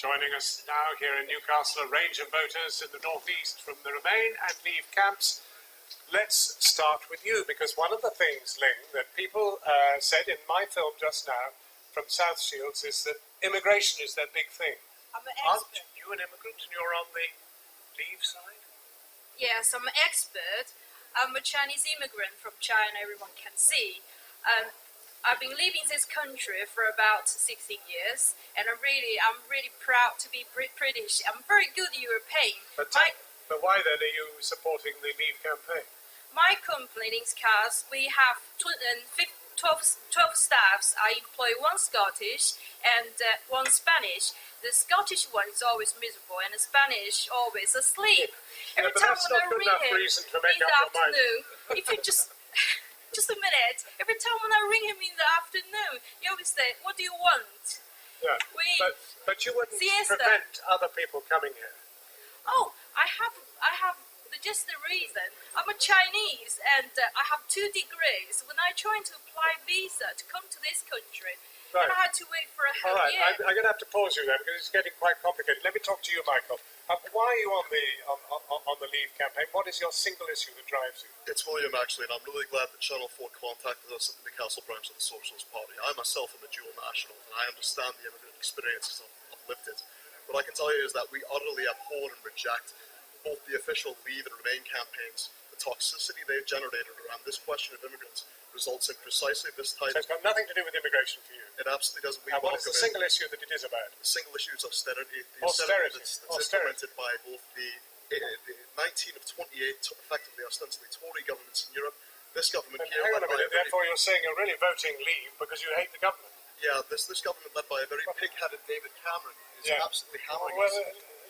Joining us now here in Newcastle, a range of voters in the northeast from the Remain and Leave camps. Let's start with you, because one of the things, Ling, that people said in my film just now from South Shields is that immigration is their big thing. I'm an Aren't expert. you an immigrant and you're on the Leave side? Yes, I'm an expert. I'm a Chinese immigrant from China, everyone can see. I've been living in this country for about 16 years, and I'm really proud to be British. I'm very good European. But why then are you supporting the Leave campaign? My company, Links Cars, we have 12 staffs. I employ one Scottish and one Spanish. The Scottish one is always miserable, and the Spanish always asleep. Every but time that's when not I good ring enough him reason to in make the up your mind. afternoon, if you just a minute. Every time when I ring him in the afternoon, he always say, "What do you want?" Yeah, but you wouldn't Siesta. prevent other people coming here. Oh, I have just the reason. I'm a Chinese and I have 2 degrees. When I tried to apply visa to come to this country, Right. and I had to wait for a All whole right, year. I'm going to have to pause you there because it's getting quite complicated. Let me talk to you, Michael. Why are you on the Leave campaign? What is your single issue that drives you? It's William, actually, and I'm really glad that Channel 4 contacted us at the Newcastle branch of the Socialist Party. I myself am a dual national, and I understand the immigrant experiences. I've lived it. What I can tell you is that we utterly abhor and reject both the official Leave and Remain campaigns. The toxicity they've generated around this question of immigrants results in precisely this type. So it's got nothing to do with immigration for you. It absolutely doesn't. And what is the single issue that it is about? The single issue is austerity. The Austerity. that's implemented by both the 19 of 28 effectively ostensibly Tory governments in Europe. This government But here, hang on a led by minute, therefore you're saying you're really voting Leave because you hate the government. yeah, this government led by a very pig-headed David Cameron is Yeah. absolutely hammering Well, us.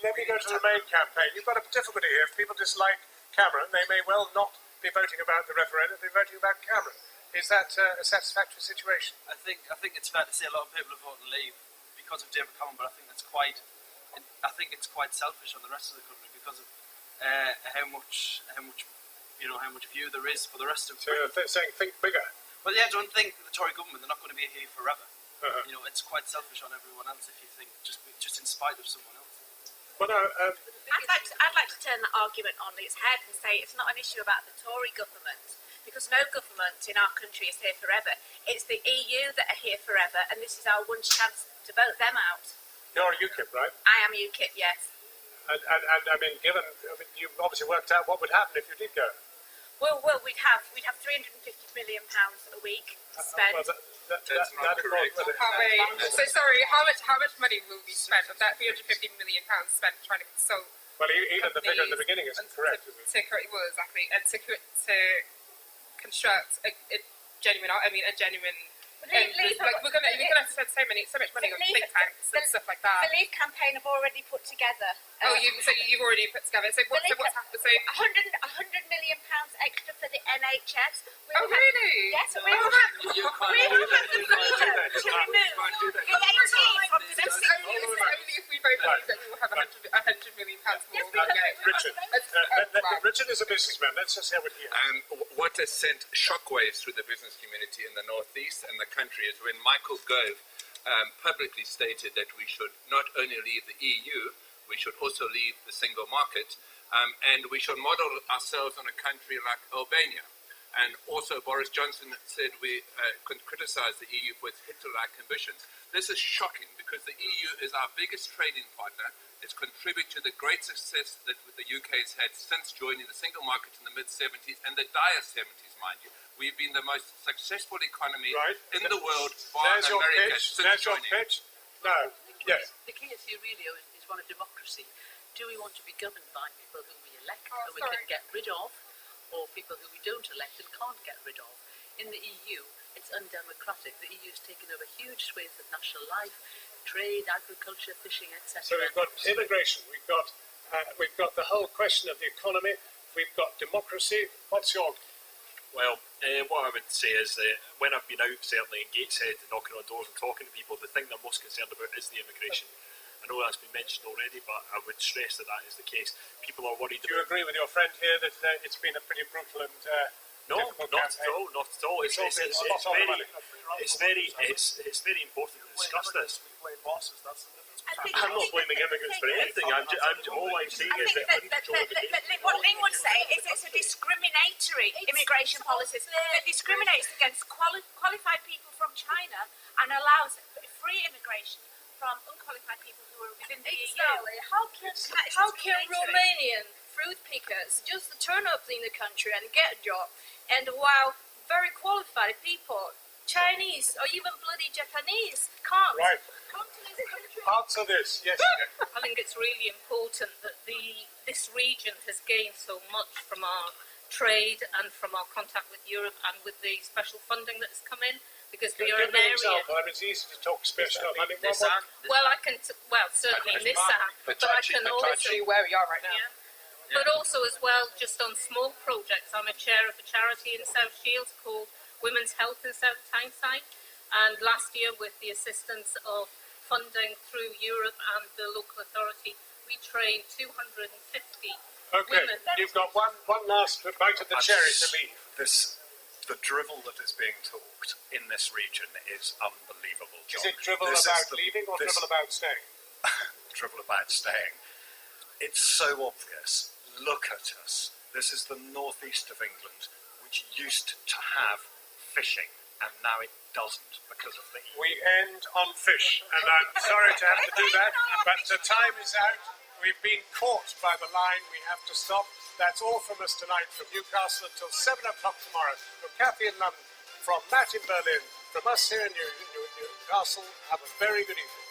let me go to the Remain campaign. You've got a difficulty here. If people dislike Cameron, they may well not be voting about the referendum, they'll be voting about Cameron. Is that a satisfactory situation? I think it's fair to say a lot of people are voting Leave because of David Cameron, but I think it's quite selfish on the rest of the country because of how much view there is for the rest of. So you're saying think bigger. Well, yeah, don't think the Tory government they're not going to be here forever. Uh-huh. It's quite selfish on everyone else if you think just in spite of someone else. Well, no, I'd like to turn that argument on its head and say it's not an issue about the Tory government, because no government in our country is here forever. It's the EU that are here forever, and this is our one chance to vote them out. you're UKIP, right? I am UKIP, yes. And I mean, you've obviously worked out what would happen if you did go. Well, we'd have £350 million a week to spend. Well, That's that not correct. So sorry, how much money will be spent of that £350 million spent trying to consult? Well, even the figure at the beginning isn't correct, is it? Well, exactly, and to construct a genuine. Leave we're gonna have to spend so much money on think tanks and stuff like that. The Leave campaign have already put together. You've already put together. So what's happened? So £100 million extra for the NHS. really? Yes, we will have the freedom to remove VAT from the Only if we vote Leave that we will have £100 million more. Richard is a businessman. Let's just hear what he has. What has sent shockwaves through the business community in the northeast and the country is when Michael Gove publicly stated that we should not only leave the EU, we should also leave the single market, and we should model ourselves on a country like Albania. And also Boris Johnson said we could criticize the EU for its Hitler-like ambitions. This is shocking because the EU is our biggest trading partner. It's contributed to the great success that the UK has had since joining the single market in the mid-70s and the dire 70s, mind you. We've been the most successful economy in the world bar There's your America pitch. since There's your joining. pitch. No. Yes. The key issue really is one of democracy. Do we want to be governed by people who we elect and we sorry. can get rid of, or people who we don't elect and can't get rid of? In the EU, it's undemocratic. The EU's taken over huge swathes of national life, trade, agriculture, fishing, etc. So we've got immigration. We've got the whole question of the economy. We've got democracy. What's your? Well, what I would say is that when I've been out, certainly in Gateshead, knocking on doors and talking to people, the thing they're most concerned about is the immigration. I know that's been mentioned already, but I would stress that is the case. People are worried Do you about... agree with your friend here that it's been a pretty brutal and No, difficult not campaign? at all, not at all. It's very important to discuss this. I'm not blaming immigrants for anything. All I'm saying is that uncontrolled immigration. What Ling would say is it's a discriminatory immigration policy that discriminates against qualified people from China and allows free immigration from unqualified people who are within the EU. Exactly. How can Romanian fruit pickers just turn up in the country and get a job, and while very qualified people, Chinese or even bloody Japanese, can't Right. come to this country? Answer this. Yes. I think it's really important that this region has gained so much from our trade and from our contact with Europe and with the special funding that's come in, because we are Give an me an area. example. I mean, it's easy to talk special. I mean, Well, I can certainly Nissan, but I can also Actually, where we are right now. But also as well, just on small projects, I'm a chair of a charity in South Shields called Women's Health in South Tyneside, and last year, with the assistance of funding through Europe and the local authority, we trained 250 okay, women. you've got one last bite of the cherry to leave. The drivel that is being talked in this region is unbelievable, John. Is it drivel This about is the- leaving or this- drivel about staying? Drivel about staying. It's so obvious. Look at us. This is the northeast of England, which used to have fishing, and now it doesn't because of the EU. We end on fish, and I'm sorry to have to do that, but the time is out. We've been caught by the line. We have to stop. That's all from us tonight from Newcastle until 7 o'clock tomorrow. From Kathy in London, from Matt in Berlin, from us here in Newcastle. Have a very good evening.